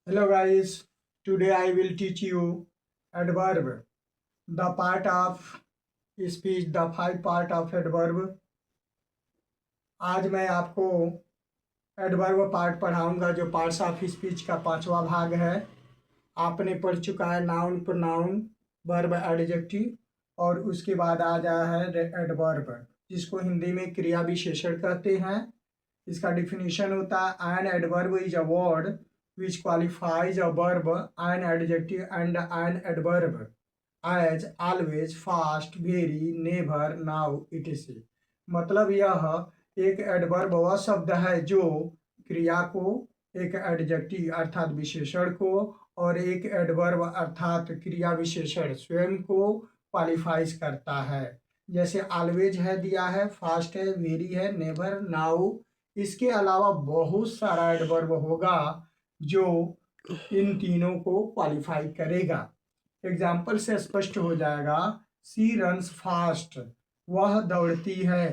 Hello guys, today I will teach you adverb, the part of speech, the five part of adverb. आज मैं आपको adverb part पढ़ाऊंगा जो parts of speech का पांचवा भाग है। आपने पढ़ चुका है नाउन, प्रोनाउन, वर्ब, एडजेक्टिव और उसके बाद आ जाया है एडवर्ब जिसको हिंदी में क्रिया विशेषण कहते हैं। इसका डिफिनीशन होता है an adverb is a word which qualifies a verb, an adjective and an adverb as always, fast, very, never, now, etc. मतलब यह एक एडवर्ब वह शब्द है जो क्रिया को, एक एडजेक्टिव अर्थात विशेषण को और एक एडवर्ब अर्थात क्रिया विशेषण स्वयं को क्वालिफाइज करता है। जैसे ऑलवेज है दिया है, फास्ट है, वेरी है, नेवर, नाउ। इसके अलावा बहुत सारा एडवर्ब होगा जो इन तीनों को क्वालिफाई करेगा। एग्जाम्पल से स्पष्ट हो जाएगा। सी रन्स फास्ट, वह दौड़ती है।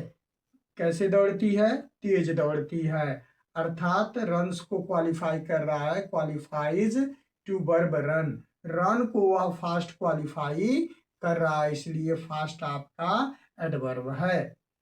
कैसे दौड़ती है? तेज दौड़ती है। अर्थात रन्स को क्वालिफाई कर रहा है, qualifies to verb run. Run को वह फास्ट क्वालिफाई कर रहा है, इसलिए फास्ट आपका एडवर्ब है।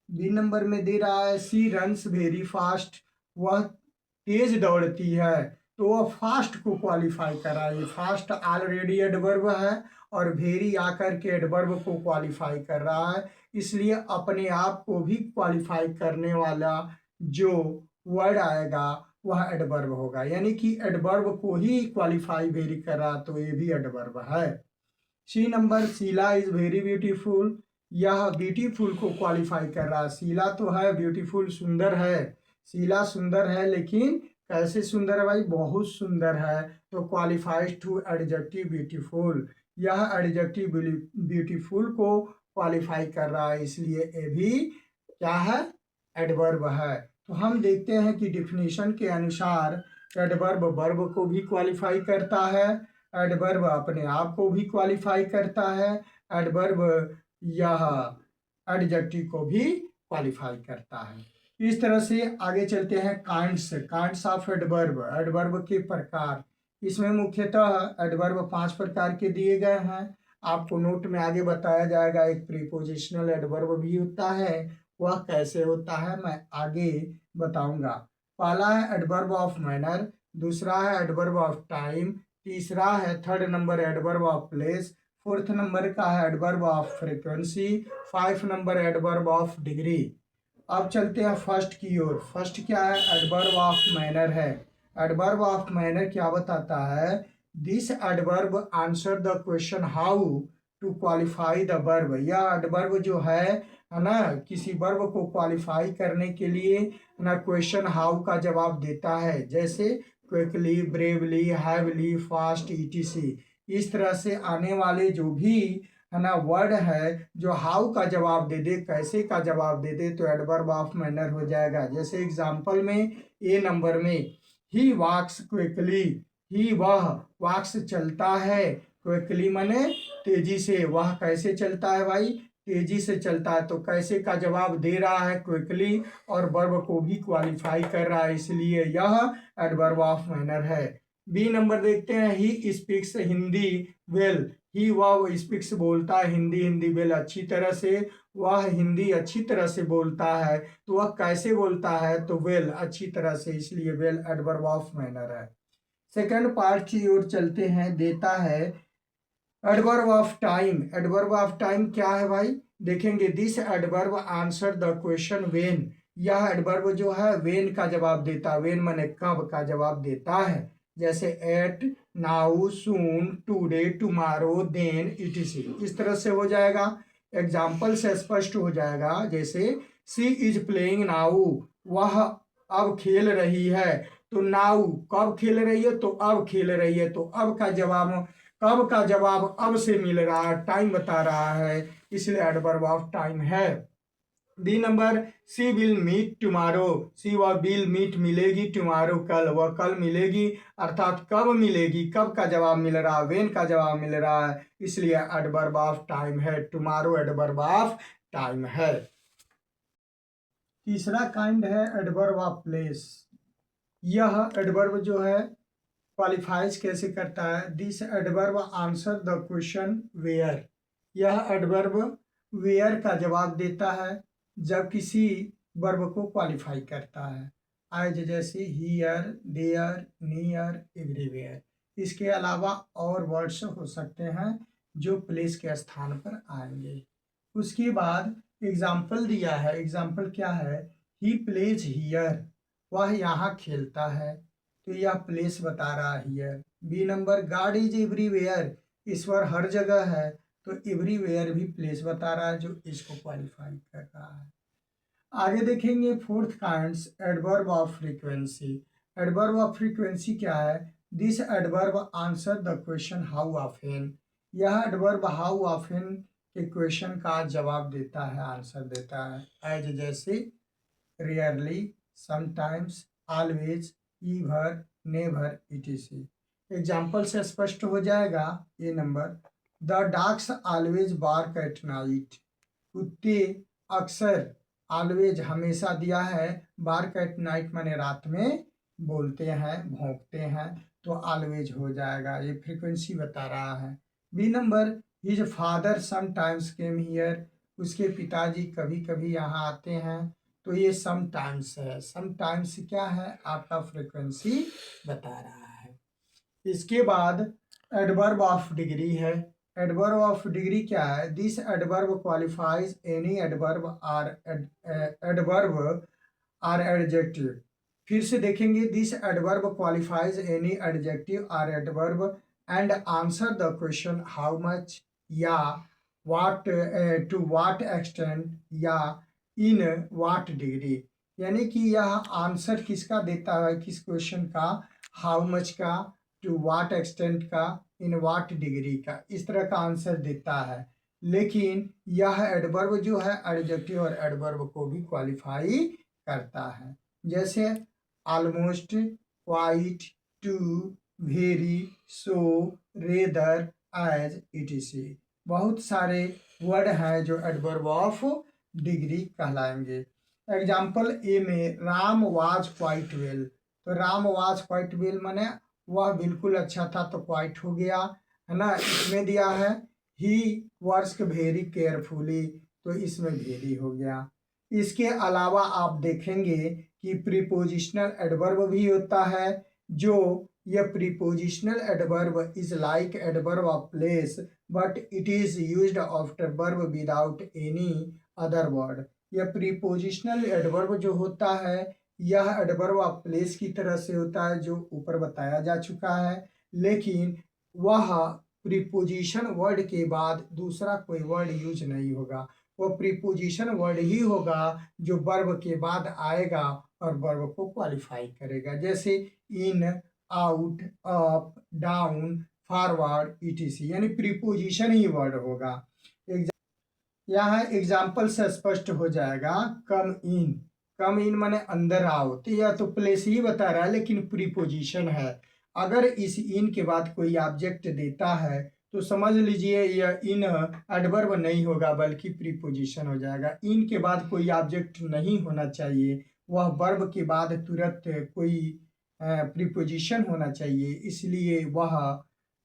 बी नंबर में दे रहा है सी रन्स वेरी फास्ट, वह तेज दौड़ती है, तो वह फास्ट को क्वालिफाई कर रहा है। ये फास्ट ऑलरेडी एडवर्ब है और वेरी आकर के एडवर्ब को क्वालिफाई कर रहा है, इसलिए अपने आप को भी क्वालिफाई करने वाला जो वर्ड आएगा वह एडवर्ब होगा। यानी कि एडवर्ब को ही क्वालिफाई वेरी कर रहा, तो ये भी एडवर्ब है। C number Sheela is very beautiful, यह ब्यूटीफुल को क्वालिफाई कर रहा है। शीला तो है ब्यूटीफुल, सुंदर है। शीला सुंदर है, लेकिन कैसे सुंदर है भाई? बहुत सुंदर है, तो क्वालिफाइज टू एडजेक्टिव ब्यूटीफुल। यह एडजेक्टिव ब्यूटीफुल को क्वालिफाई कर रहा है, इसलिए ये भी क्या है? एडवर्ब है। तो हम देखते हैं कि डिफिनीशन के अनुसार एडवर्ब वर्ब को भी क्वालिफाई करता है, एडवर्ब अपने आप को भी क्वालिफाई करता है, एडवर्ब यह एडजेक्टिव को भी क्वालिफाई करता है। इस तरह से आगे चलते हैं काइंड्स ऑफ एडवर्ब, एडवर्ब के प्रकार। इसमें मुख्यतः एडवर्ब 5 प्रकार के दिए गए हैं। आपको नोट में आगे बताया जाएगा। एक प्रीपोजिशनल एडवर्ब भी होता है, वह कैसे होता है मैं आगे बताऊंगा। पहला है एडवर्ब ऑफ मैनर, दूसरा है एडवर्ब ऑफ टाइम, तीसरा है third number adverb of place, fourth number का है adverb of frequency, 5 number adverb of degree. अब चलते हैं फर्स्ट की ओर। फर्स्ट क्या है? एडवर्ब ऑफ मैनर है। एडवर्ब ऑफ मैनर क्या बताता है? This adverb answer the question how to qualify the verb. यह एडवर्ब जो है ना, किसी वर्ब को क्वालिफाई करने के लिए ना क्वेश्चन हाउ का जवाब देता है। जैसे quickly, bravely, heavily, fast, etc. इस तरह से आने वाले जो भी है ना वर्ड है जो हाउ का जवाब दे दे, कैसे का जवाब दे दे, तो एडवर्ब ऑफ मैनर हो जाएगा। जैसे एग्जांपल में ए नंबर में ही वॉक्स क्विकली, ही वह वॉक्स चलता है, क्विकली माने तेजी से। वह कैसे चलता है भाई? तेजी से चलता है, तो कैसे का जवाब दे रहा है क्विकली और वर्ब को भी क्वालिफाई कर रहा है, इसलिए यह एडवर्ब ऑफ मैनर है। बी नंबर देखते हैं ही स्पीक्स हिंदी वेल, ही वह स्पीक्स बोलता है हिंदी, हिंदी वेल अच्छी तरह से। वह हिंदी अच्छी तरह से बोलता है, तो वह कैसे बोलता है? तो वेल अच्छी तरह से, इसलिए वेल एडवर्ब ऑफ मैनर है। सेकंड पार्ट की ओर चलते हैं। देता है adverb of time. Adverb of time क्या है भाई? देखेंगे this adverb answer the question when. यह एडवर्ब जो है व्हेन का जवाब देता है। व्हेन माने कब का जवाब देता है। जैसे एट, नाउ, सून, टुडे, टुमारो, देन, इटीसी। इस तरह से हो जाएगा। एग्जाम्पल से स्पष्ट हो जाएगा। जैसे सी इज प्लेइंग नाउ, वह अब खेल रही है। तो नाउ कब खेल रही है? तो अब खेल रही है। तो अब का जवाब, कब का जवाब अब से मिल रहा है, टाइम बता रहा है, इसलिए एडवर्ब ऑफ टाइम है। B number she will meet tomorrow, she वह विल मीट मिलेगी, टुमारो कल, वह कल मिलेगी। अर्थात कब मिलेगी, कब का जवाब मिल रहा है, वेन का जवाब मिल रहा है, इसलिए एडवर्ब ऑफ टाइम है। टुमारो एडवर्ब ऑफ टाइम है। तीसरा काइंड है एडवर्ब ऑफ प्लेस। यह एडवर्ब जो है क्वालिफाइज कैसे करता है? This adverb answer the question where. यह एडवर्ब वेयर का जवाब देता है जब किसी वर्ब को क्वालिफाई करता है। आज जैसे हियर, देयर, नियर, एवरीवेयर। इसके अलावा और वर्ड्स हो सकते हैं जो प्लेस के स्थान पर आएंगे। उसके बाद एग्जाम्पल दिया है। एग्जाम्पल क्या है? ही प्लेज हियर, वह यहाँ खेलता है, तो यह प्लेस बता रहा है here. B number, God is everywhere, ईश्वर हर जगह है, तो एवरीवेयर भी प्लेस बता रहा है जो इसको क्वालिफाई कर रहा है। आगे देखेंगे fourth kinds, adverb of frequency. Adverb of frequency क्या है? This adverb answer the question how often. यह एडवर्ब हाउ ऑफन के क्वेश्चन का जवाब देता है, आंसर देता है। एज जैसे rarely, sometimes, always, ever, never, etc. Example से स्पष्ट हो जाएगा। A number, the dogs always bark at night, कुत्ते अक्सर, ऑलवेज हमेशा दिया है, बार्क एट नाइट माने रात में बोलते हैं, भौंकते हैं, तो ऑलवेज हो जाएगा। ये फ्रीक्वेंसी बता रहा है। B number, his father sometimes came here, उसके पिताजी कभी कभी यहाँ आते हैं, तो ये समटाइम्स है। समटाइम्स क्या है? आपका फ्रीक्वेंसी बता रहा है। इसके बाद एडवर्ब ऑफ डिग्री है। एडवर्ब ऑफ डिग्री क्या है? This adverb qualifies any adverb or adjective. फिर से देखेंगे, this adverb qualifies any adjective or adverb and answer the question how much, या वाट, टू वाट एक्सटेंट, या इन वाट डिग्री। यानी कि यह आंसर किसका देता है, किस क्वेश्चन का? हाउ मच का, टू वाट एक्सटेंट का, इन वाट डिग्री का, इस तरह का आंसर देता है। लेकिन यह एडवर्ब जो है एडजेक्टिव और एडवर्ब को भी क्वालिफाई करता है। जैसे almost, quite, too, very, so, rather, as, etc. बहुत सारे वर्ड हैं जो एडवर्ब ऑफ डिग्री कहलाएंगे। एग्जाम्पल ए में, राम वाज क्वाइट वेल, तो राम वाज क्वाइट वेल माने वह बिल्कुल अच्छा था, तो क्वाइट हो गया, है ना। इसमें दिया है ही वर्क्स वेरी केयरफुली, तो इसमें वेरी हो गया। इसके अलावा आप देखेंगे कि प्रीपोजिशनल एडवर्ब भी होता है, जो यह prepositional adverb is like adverb of place but it is used after verb without any other word. यह प्रीपोजिशनल एडवर्ब जो होता है, यह एडवर्ब ऑफ प्लेस की तरह से होता है जो ऊपर बताया जा चुका है, लेकिन वह प्रीपोजिशन वर्ड के बाद दूसरा कोई वर्ड यूज नहीं होगा। वह प्रीपोजिशन वर्ड ही होगा जो वर्ब के बाद आएगा और वर्ब को क्वालिफाई करेगा। जैसे in, out, up, down, forward, etc, यानी प्रीपोजिशन ही वर्ड होगा। यहाँ एग्जाम्पल से स्पष्ट हो जाएगा। कम इन, कम इन माने अंदर आओ, तो यह तो प्लेस ही बता रहा है लेकिन प्रीपोजिशन है। अगर इस इन के बाद कोई ऑब्जेक्ट देता है तो समझ लीजिए यह इन एडवर्ब नहीं होगा बल्कि प्रीपोजिशन हो जाएगा। इन के बाद कोई ऑब्जेक्ट नहीं होना चाहिए, वह वर्ब के बाद तुरंत कोई प्रीपोजिशन होना चाहिए, इसलिए वह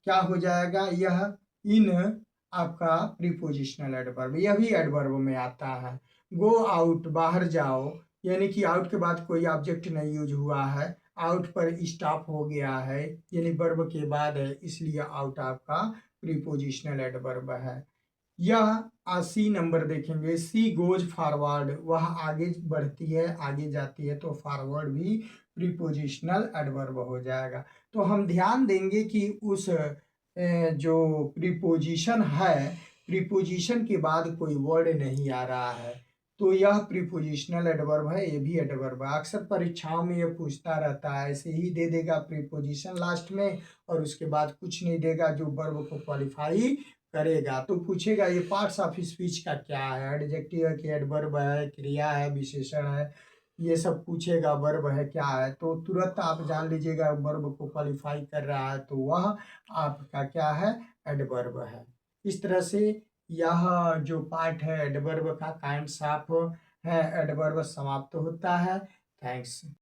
क्या हो जाएगा? यह इन आपका प्रीपोजिशनल एडवर्ब, यह भी एडवर्ब में आता है। गो आउट, बाहर जाओ, यानी कि आउट के बाद कोई ऑब्जेक्ट नहीं यूज हुआ है, आउट पर स्टॉप हो गया है, यानी वर्ब के बाद है, इसलिए आउट आपका प्रीपोजिशनल एडवर्ब है। यह सी नंबर देखेंगे, सी गोज फॉरवर्ड, वह आगे बढ़ती है, आगे जाती है, तो फॉरवर्ड भी प्रीपोजिशनल एडवर्ब हो जाएगा। तो हम ध्यान देंगे कि उस जो प्रीपोजिशन है, प्रीपोजिशन के बाद कोई वर्ड नहीं आ रहा है, तो यह प्रीपोजिशनल एडवर्ब है, ये भी एडवर्ब है। अक्सर परीक्षाओं में ये पूछता रहता है, ऐसे ही दे देगा प्रीपोजिशन लास्ट में और उसके बाद कुछ नहीं देगा जो वर्ब को क्वालिफाई करेगा। तो पूछेगा ये पार्ट्स ऑफ स्पीच का क्या है, एडजेक्टिव है कि एडवर्ब है, क्रिया है, विशेषण है, ये सब पूछेगा, वर्ब है क्या है, तो तुरंत आप जान लीजिएगा वर्ब को क्वालिफाई कर रहा है, तो वह आपका क्या है? एडवर्ब है। इस तरह से यह जो पार्ट है एडवर्ब का काइंड्स ऑफ है, एडवर्ब समाप्त होता है। थैंक्स।